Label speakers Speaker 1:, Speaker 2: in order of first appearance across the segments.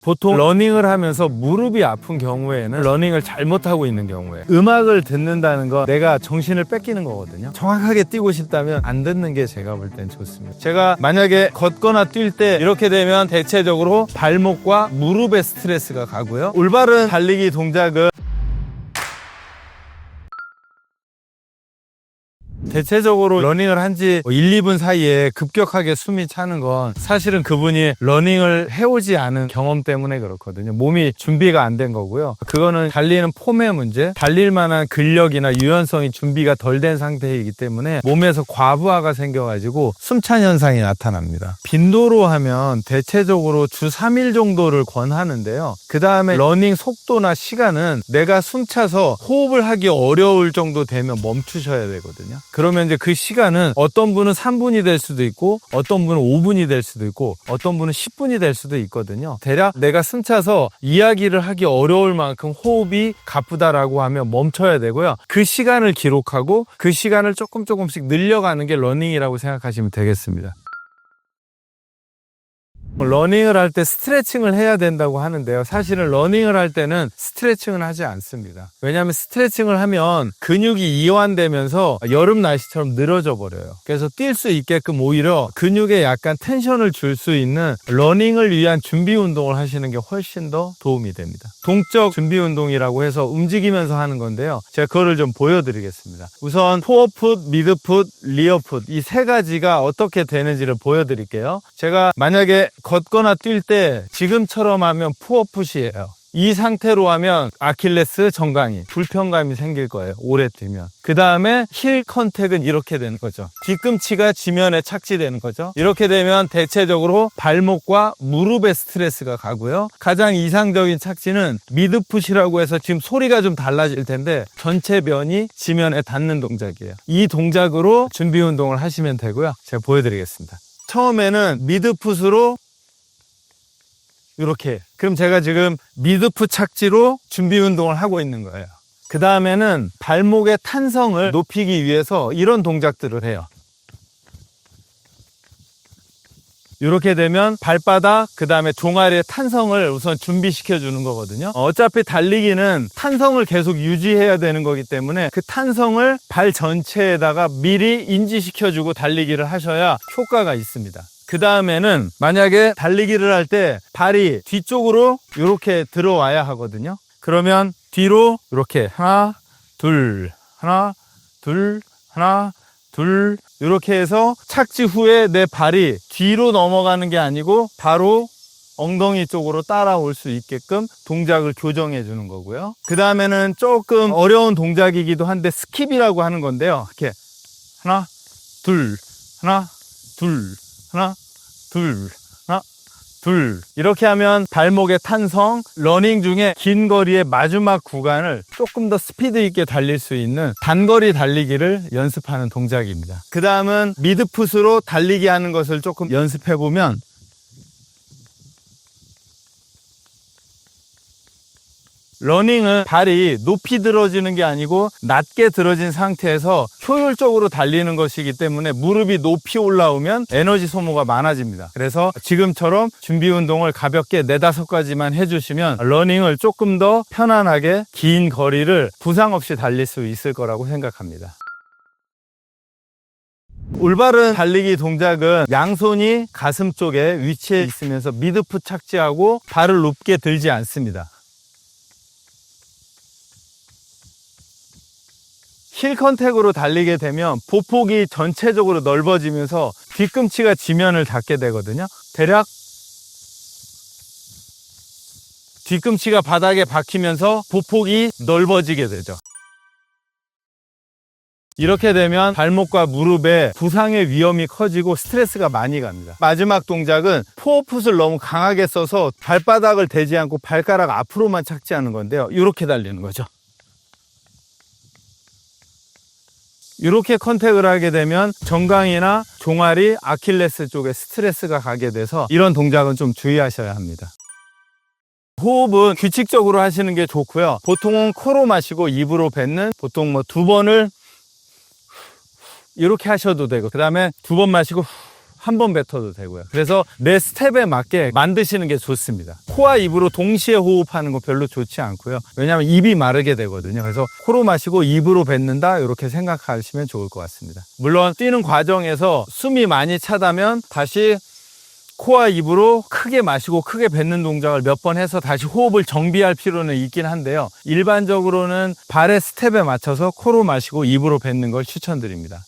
Speaker 1: 보통 러닝을 하면서 무릎이 아픈 경우에는 러닝을 잘못하고 있는 경우에 음악을 듣는다는 거 내가 정신을 뺏기는 거거든요. 정확하게 뛰고 싶다면 안 듣는 게 제가 볼 땐 좋습니다. 제가 만약에 걷거나 뛸 때 이렇게 되면 대체적으로 발목과 무릎에 스트레스가 가고요. 올바른 달리기 동작은 대체적으로 러닝을 한 지 1, 2분 사이에 급격하게 숨이 차는 건 사실은 그분이 러닝을 해오지 않은 경험 때문에 그렇거든요. 몸이 준비가 안 된 거고요. 그거는 달리는 폼의 문제, 달릴 만한 근력이나 유연성이 준비가 덜 된 상태이기 때문에 몸에서 과부하가 생겨가지고 숨찬 현상이 나타납니다. 빈도로 하면 대체적으로 주 3일 정도를 권하는데요. 그 다음에 러닝 속도나 시간은 내가 숨차서 호흡을 하기 어려울 정도 되면 멈추셔야 되거든요. 그러면 이제 그 시간은 어떤 분은 3분이 될 수도 있고 어떤 분은 5분이 될 수도 있고 어떤 분은 10분이 될 수도 있거든요. 대략 내가 숨차서 이야기를 하기 어려울 만큼 호흡이 가쁘다라고 하면 멈춰야 되고요. 그 시간을 기록하고 그 시간을 조금씩 늘려가는 게 러닝이라고 생각하시면 되겠습니다. 러닝을 할 때 스트레칭을 해야 된다고 하는데요. 사실은 러닝을 할 때는 스트레칭은 하지 않습니다. 왜냐하면 스트레칭을 하면 근육이 이완되면서 여름 날씨처럼 늘어져 버려요. 그래서 뛸 수 있게끔 오히려 근육에 약간 텐션을 줄 수 있는 러닝을 위한 준비 운동을 하시는 게 훨씬 더 도움이 됩니다. 동적 준비 운동이라고 해서 움직이면서 하는 건데요. 제가 그거를 좀 보여드리겠습니다. 우선 포어풋, 미드풋, 리어풋 이 세 가지가 어떻게 되는지를 보여드릴게요. 제가 만약에 걷거나 뛸 때 지금처럼 하면 푸어풋이에요. 이 상태로 하면 아킬레스 정강이 불편감이 생길 거예요. 오래 뛰면. 그 다음에 힐 컨택은 이렇게 되는 거죠. 뒤꿈치가 지면에 착지되는 거죠. 이렇게 되면 대체적으로 발목과 무릎에 스트레스가 가고요. 가장 이상적인 착지는 미드풋이라고 해서 지금 소리가 좀 달라질 텐데 전체 면이 지면에 닿는 동작이에요. 이 동작으로 준비 운동을 하시면 되고요. 제가 보여드리겠습니다. 처음에는 미드풋으로 이렇게. 그럼 제가 지금 미드풋 착지로 준비 운동을 하고 있는 거예요. 그 다음에는 발목의 탄성을 높이기 위해서 이런 동작들을 해요. 이렇게 되면 발바닥, 그 다음에 종아리의 탄성을 우선 준비시켜 주는 거거든요. 어차피 달리기는 탄성을 계속 유지해야 되는 거기 때문에 그 탄성을 발 전체에다가 미리 인지시켜 주고 달리기를 하셔야 효과가 있습니다. 그 다음에는 만약에 달리기를 할 때 발이 뒤쪽으로 이렇게 들어와야 하거든요. 그러면 뒤로 이렇게 하나, 둘, 하나, 둘, 하나, 둘 이렇게 해서 착지 후에 내 발이 뒤로 넘어가는 게 아니고 바로 엉덩이 쪽으로 따라올 수 있게끔 동작을 교정해 주는 거고요. 그 다음에는 조금 어려운 동작이기도 한데 스킵이라고 하는 건데요. 이렇게 하나, 둘, 하나, 둘, 하나, 둘, 하나, 둘 이렇게 하면 발목의 탄성, 러닝 중에 긴 거리의 마지막 구간을 조금 더 스피드 있게 달릴 수 있는 단거리 달리기를 연습하는 동작입니다. 그 다음은 미드풋으로 달리기 하는 것을 조금 연습해 보면 러닝은 발이 높이 들어지는 게 아니고 낮게 들어진 상태에서 효율적으로 달리는 것이기 때문에 무릎이 높이 올라오면 에너지 소모가 많아집니다. 그래서 지금처럼 준비 운동을 가볍게 4-5가지만 해주시면 러닝을 조금 더 편안하게 긴 거리를 부상 없이 달릴 수 있을 거라고 생각합니다. 올바른 달리기 동작은 양손이 가슴 쪽에 위치해 있으면서 미드풋 착지하고 발을 높게 들지 않습니다. 힐 컨택으로 달리게 되면 보폭이 전체적으로 넓어지면서 뒤꿈치가 지면을 닿게 되거든요. 대략 뒤꿈치가 바닥에 박히면서 보폭이 넓어지게 되죠. 이렇게 되면 발목과 무릎에 부상의 위험이 커지고 스트레스가 많이 갑니다. 마지막 동작은 포어풋을 너무 강하게 써서 발바닥을 대지 않고 발가락 앞으로만 착지하는 건데요. 이렇게 달리는 거죠. 이렇게 컨택을 하게 되면 정강이나 종아리, 아킬레스 쪽에 스트레스가 가게 돼서 이런 동작은 좀 주의하셔야 합니다. 호흡은 규칙적으로 하시는 게 좋고요. 보통은 코로 마시고 입으로 뱉는 보통 2번을 이렇게 하셔도 되고 그 다음에 2번 마시고 한 번 뱉어도 되고요. 그래서 내 스텝에 맞게 만드시는 게 좋습니다. 코와 입으로 동시에 호흡하는 거 별로 좋지 않고요. 왜냐하면 입이 마르게 되거든요. 그래서 코로 마시고 입으로 뱉는다 이렇게 생각하시면 좋을 것 같습니다. 물론 뛰는 과정에서 숨이 많이 차다면 다시 코와 입으로 크게 마시고 크게 뱉는 동작을 몇 번 해서 다시 호흡을 정비할 필요는 있긴 한데요. 일반적으로는 발의 스텝에 맞춰서 코로 마시고 입으로 뱉는 걸 추천드립니다.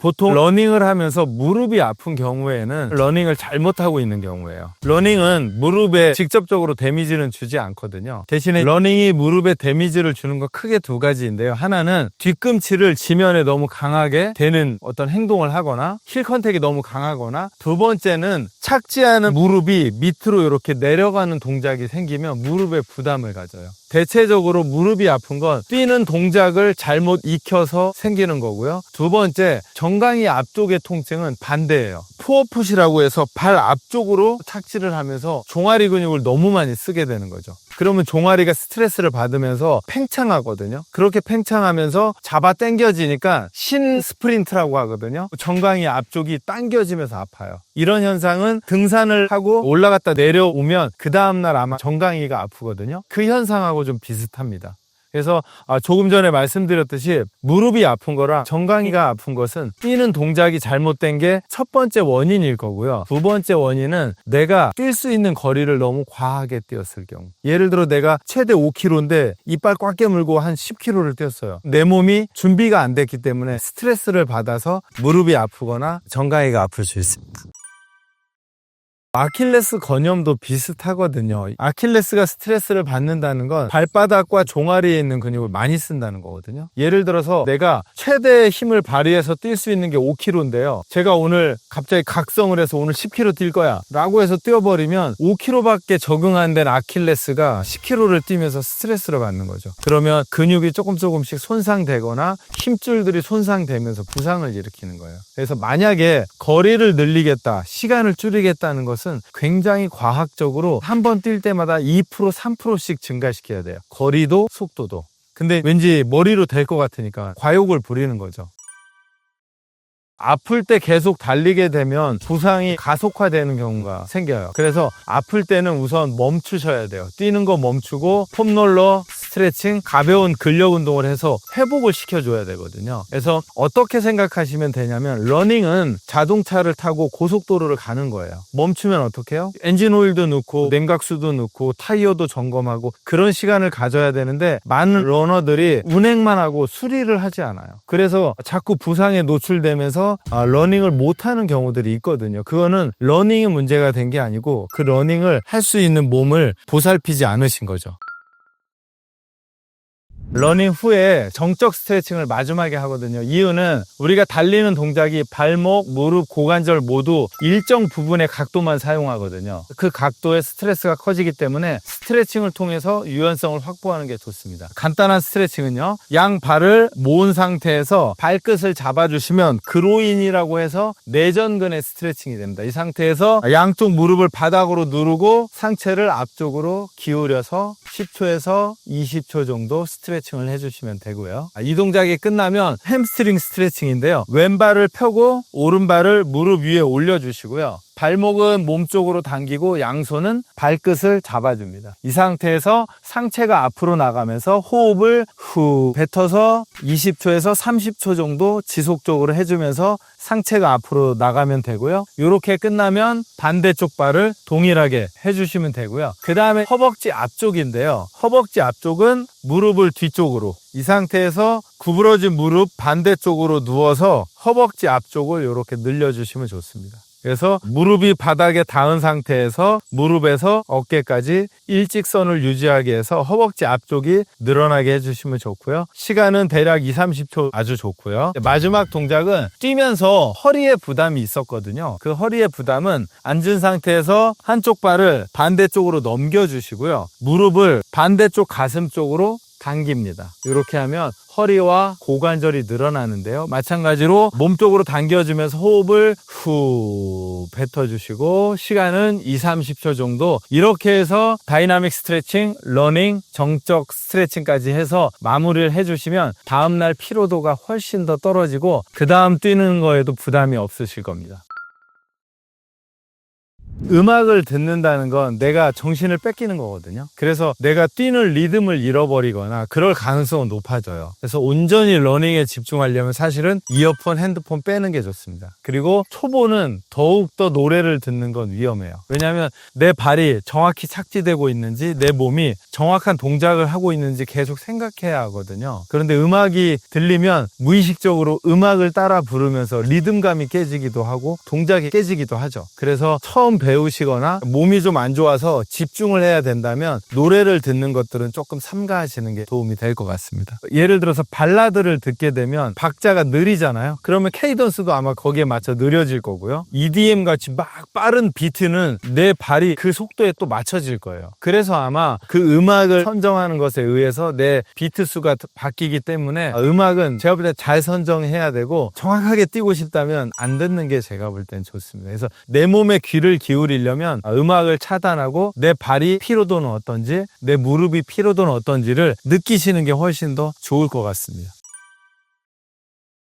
Speaker 1: 보통 러닝을 하면서 무릎이 아픈 경우에는 러닝을 잘못하고 있는 경우예요. 러닝은 무릎에 직접적으로 데미지는 주지 않거든요. 대신에 러닝이 무릎에 데미지를 주는 건 크게 두 가지인데요. 하나는 뒤꿈치를 지면에 너무 강하게 대는 어떤 행동을 하거나 힐 컨택이 너무 강하거나, 두 번째는 착지하는 무릎이 밑으로 이렇게 내려가는 동작이 생기면 무릎에 부담을 가져요. 대체적으로 무릎이 아픈 건 뛰는 동작을 잘못 익혀서 생기는 거고요. 두 번째, 정강이 앞쪽의 통증은 반대예요. 푸어풋이라고 해서 발 앞쪽으로 착지를 하면서 종아리 근육을 너무 많이 쓰게 되는 거죠. 그러면 종아리가 스트레스를 받으면서 팽창하거든요. 그렇게 팽창하면서 잡아 당겨지니까 신 스프린트라고 하거든요. 정강이 앞쪽이 당겨지면서 아파요. 이런 현상은 등산을 하고 올라갔다 내려오면 그 다음날 아마 정강이가 아프거든요. 그 현상하고 좀 비슷합니다. 그래서 조금 전에 말씀드렸듯이 무릎이 아픈 거랑 정강이가 아픈 것은 뛰는 동작이 잘못된 게 첫 번째 원인일 거고요. 두 번째 원인은 내가 뛸 수 있는 거리를 너무 과하게 뛰었을 경우. 예를 들어 내가 최대 5km인데 이빨 꽉 깨물고 한 10km를 뛰었어요. 내 몸이 준비가 안 됐기 때문에 스트레스를 받아서 무릎이 아프거나 정강이가 아플 수 있습니다. 아킬레스 건염도 비슷하거든요. 아킬레스가 스트레스를 받는다는 건 발바닥과 종아리에 있는 근육을 많이 쓴다는 거거든요. 예를 들어서 내가 최대의 힘을 발휘해서 뛸 수 있는 게 5km인데요. 제가 오늘 갑자기 각성을 해서 오늘 10km 뛸 거야 라고 해서 뛰어버리면 5km밖에 적응 안 된 아킬레스가 10km를 뛰면서 스트레스를 받는 거죠. 그러면 근육이 조금씩 손상되거나 힘줄들이 손상되면서 부상을 일으키는 거예요. 그래서 만약에 거리를 늘리겠다, 시간을 줄이겠다는 것은 굉장히 과학적으로 한 번 뛸 때마다 2%, 3%씩 증가시켜야 돼요. 거리도 속도도. 근데 왠지 머리로 될 것 같으니까 과욕을 부리는 거죠. 아플 때 계속 달리게 되면 부상이 가속화되는 경우가 생겨요. 그래서 아플 때는 우선 멈추셔야 돼요. 뛰는 거 멈추고 폼롤러, 스트레칭, 가벼운 근력 운동을 해서 회복을 시켜줘야 되거든요. 그래서 어떻게 생각하시면 되냐면, 러닝은 자동차를 타고 고속도로를 가는 거예요. 멈추면 어떻게 해요? 엔진 오일도 넣고 냉각수도 넣고 타이어도 점검하고 그런 시간을 가져야 되는데, 많은 러너들이 운행만 하고 수리를 하지 않아요. 그래서 자꾸 부상에 노출되면서 러닝을 못하는 경우들이 있거든요. 그거는 러닝이 문제가 된 게 아니고 그 러닝을 할 수 있는 몸을 보살피지 않으신 거죠. 러닝 후에 정적 스트레칭을 마지막에 하거든요. 이유는 우리가 달리는 동작이 발목, 무릎, 고관절 모두 일정 부분의 각도만 사용하거든요. 그 각도에 스트레스가 커지기 때문에 스트레칭을 통해서 유연성을 확보하는 게 좋습니다. 간단한 스트레칭은요, 양 발을 모은 상태에서 발끝을 잡아주시면 그로인이라고 해서 내전근의 스트레칭이 됩니다. 이 상태에서 양쪽 무릎을 바닥으로 누르고 상체를 앞쪽으로 기울여서 10초에서 20초 정도 스트레칭을 해주시면 되고요. 이 동작이 끝나면 햄스트링 스트레칭인데요. 왼발을 펴고 오른발을 무릎 위에 올려주시고요. 발목은 몸쪽으로 당기고 양손은 발끝을 잡아줍니다. 이 상태에서 상체가 앞으로 나가면서 호흡을 후 뱉어서 20초에서 30초 정도 지속적으로 해주면서 상체가 앞으로 나가면 되고요. 이렇게 끝나면 반대쪽 발을 동일하게 해주시면 되고요. 그 다음에 허벅지 앞쪽인데요. 허벅지 앞쪽은 무릎을 뒤쪽으로, 이 상태에서 구부러진 무릎 반대쪽으로 누워서 허벅지 앞쪽을 이렇게 늘려주시면 좋습니다. 그래서 무릎이 바닥에 닿은 상태에서 무릎에서 어깨까지 일직선을 유지하게 해서 허벅지 앞쪽이 늘어나게 해주시면 좋고요. 시간은 대략 2~30초 아주 좋고요. 마지막 동작은 뛰면서 허리에 부담이 있었거든요. 그 허리의 부담은 앉은 상태에서 한쪽 발을 반대쪽으로 넘겨주시고요. 무릎을 반대쪽 가슴 쪽으로 당깁니다. 이렇게 하면 허리와 고관절이 늘어나는데요. 마찬가지로 몸쪽으로 당겨주면서 호흡을 후 뱉어주시고 시간은 2~30초 정도, 이렇게 해서 다이나믹 스트레칭, 러닝, 정적 스트레칭까지 해서 마무리를 해주시면 다음날 피로도가 훨씬 더 떨어지고 그 다음 뛰는 거에도 부담이 없으실 겁니다. 음악을 듣는다는 건 내가 정신을 뺏기는 거거든요. 그래서 내가 뛰는 리듬을 잃어버리거나 그럴 가능성은 높아져요. 그래서 온전히 러닝에 집중하려면 사실은 이어폰, 핸드폰 빼는 게 좋습니다. 그리고 초보는 더욱더 노래를 듣는 건 위험해요. 왜냐하면 내 발이 정확히 착지되고 있는지, 내 몸이 정확한 동작을 하고 있는지 계속 생각해야 하거든요. 그런데 음악이 들리면 무의식적으로 음악을 따라 부르면서 리듬감이 깨지기도 하고 동작이 깨지기도 하죠. 그래서 처음 배우시거나 몸이 좀 안 좋아서 집중을 해야 된다면 노래를 듣는 것들은 조금 삼가하시는 게 도움이 될 것 같습니다. 예를 들어서 발라드를 듣게 되면 박자가 느리잖아요. 그러면 케이던스도 아마 거기에 맞춰 느려질 거고요. EDM 같이 막 빠른 비트는 내 발이 그 속도에 또 맞춰질 거예요. 그래서 아마 그 음악을 선정하는 것에 의해서 내 비트 수가 바뀌기 때문에 음악은 제가 볼 때 잘 선정해야 되고, 정확하게 뛰고 싶다면 안 듣는 게 제가 볼 땐 좋습니다. 그래서 내 몸에 귀를 기울이려면 음악을 차단하고 내 발이 피로도는 어떤지, 내 무릎이 피로도는 어떤지를 느끼시는 게 훨씬 더 좋을 것 같습니다.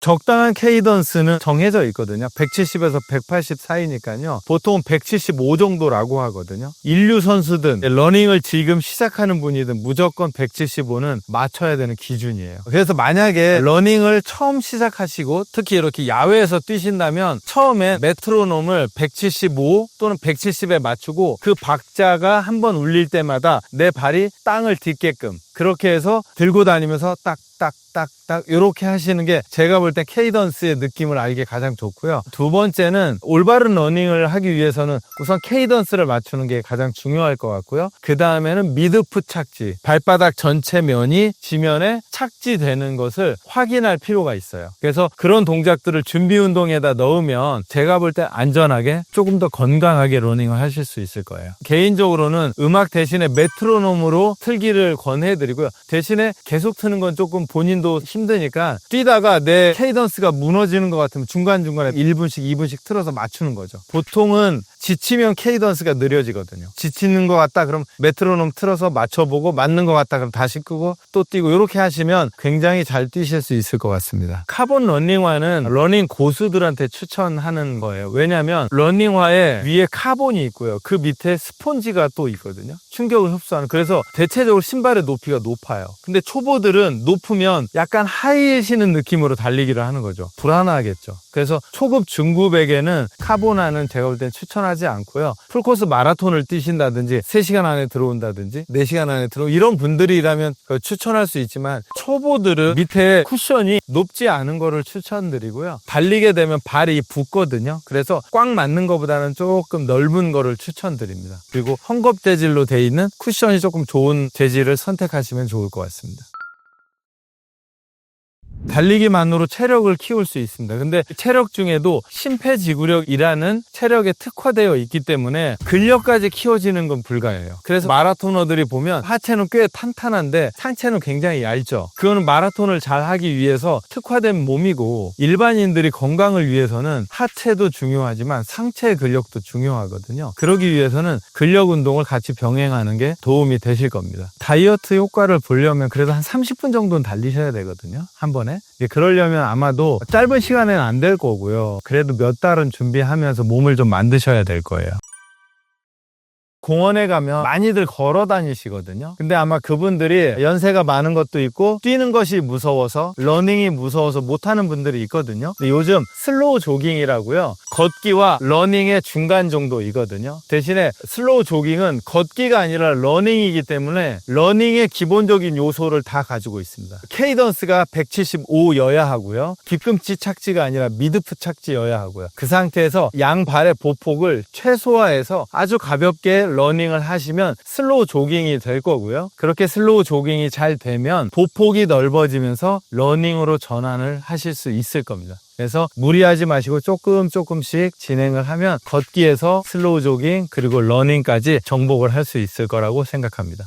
Speaker 1: 적당한 케이던스는 정해져 있거든요. 170에서 180 사이니까요. 보통 175 정도라고 하거든요. 인류 선수든 러닝을 지금 시작하는 분이든 무조건 175는 맞춰야 되는 기준이에요. 그래서 만약에 러닝을 처음 시작하시고 특히 이렇게 야외에서 뛰신다면 처음에 메트로놈을 175 또는 170에 맞추고 그 박자가 한번 울릴 때마다 내 발이 땅을 딛게끔 그렇게 해서 들고 다니면서 딱딱딱딱 이렇게 하시는 게 제가 볼 때 케이던스의 느낌을 알기 가장 좋고요. 두 번째는 올바른 러닝을 하기 위해서는 우선 케이던스를 맞추는 게 가장 중요할 것 같고요. 그 다음에는 미드풋 착지, 발바닥 전체 면이 지면에 착지되는 것을 확인할 필요가 있어요. 그래서 그런 동작들을 준비 운동에다 넣으면 제가 볼 때 안전하게 조금 더 건강하게 러닝을 하실 수 있을 거예요. 개인적으로는 음악 대신에 메트로놈으로 틀기를 권해드리고요. 대신에 계속 트는 건 조금 본인도 힘드니까 뛰다가 내 케이던스가 무너지는 것 같으면 중간중간에 1분씩 2분씩 틀어서 맞추는 거죠. 보통은 지치면 케이던스가 느려지거든요. 지치는 것 같다 그럼 메트로놈 틀어서 맞춰보고, 맞는 것 같다 그럼 다시 끄고 또 뛰고, 이렇게 하시면 굉장히 잘 뛰실 수 있을 것 같습니다. 카본 러닝화는 러닝 고수들한테 추천하는 거예요. 왜냐하면 러닝화에 위에 카본이 있고요. 그 밑에 스폰지가 또 있거든요. 충격을 흡수하는. 그래서 대체적으로 신발의 높이가 높아요. 근데 초보들은 높으면 약간 하이힐 신은 느낌으로 달리기를 하는 거죠. 불안하겠죠. 그래서 초급 중급에게는 카본화는 제가 볼 땐 추천하지 않고요. 풀코스 마라톤을 뛰신다든지 3시간 안에 들어온다든지 4시간 안에 이런 분들이라면 추천할 수 있지만, 초보들은 밑에 쿠션이 높지 않은 거를 추천드리고요. 달리게 되면 발이 붓거든요. 그래서 꽉 맞는 것보다는 조금 넓은 거를 추천드립니다. 그리고 헝겊 재질로 돼 있는 쿠션이 조금 좋은 재질을 선택하시면 좋을 것 같습니다. 달리기만으로 체력을 키울 수 있습니다. 근데 체력 중에도 심폐지구력이라는 체력에 특화되어 있기 때문에 근력까지 키워지는 건 불가해요. 그래서 마라토너들이 보면 하체는 꽤 탄탄한데 상체는 굉장히 얇죠. 그거는 마라톤을 잘 하기 위해서 특화된 몸이고, 일반인들이 건강을 위해서는 하체도 중요하지만 상체 근력도 중요하거든요. 그러기 위해서는 근력 운동을 같이 병행하는 게 도움이 되실 겁니다. 다이어트 효과를 보려면 그래도 한 30분 정도는 달리셔야 되거든요. 한 번에. 그러려면 아마도 짧은 시간에는 안 될 거고요. 그래도 몇 달은 준비하면서 몸을 좀 만드셔야 될 거예요. 공원에 가면 많이들 걸어 다니시거든요. 근데 아마 그분들이 연세가 많은 것도 있고 뛰는 것이 무서워서, 러닝이 무서워서 못하는 분들이 있거든요. 근데 요즘 슬로우 조깅이라고요. 걷기와 러닝의 중간 정도이거든요. 대신에 슬로우 조깅은 걷기가 아니라 러닝이기 때문에 러닝의 기본적인 요소를 다 가지고 있습니다. 케이던스가 175여야 하고요. 뒤꿈치 착지가 아니라 미드풋 착지여야 하고요. 그 상태에서 양 발의 보폭을 최소화해서 아주 가볍게 러닝을 하시면 슬로우 조깅이 될 거고요. 그렇게 슬로우 조깅이 잘 되면 보폭이 넓어지면서 러닝으로 전환을 하실 수 있을 겁니다. 그래서 무리하지 마시고 조금씩 진행을 하면 걷기에서 슬로우 조깅 그리고 러닝까지 정복을 할 수 있을 거라고 생각합니다.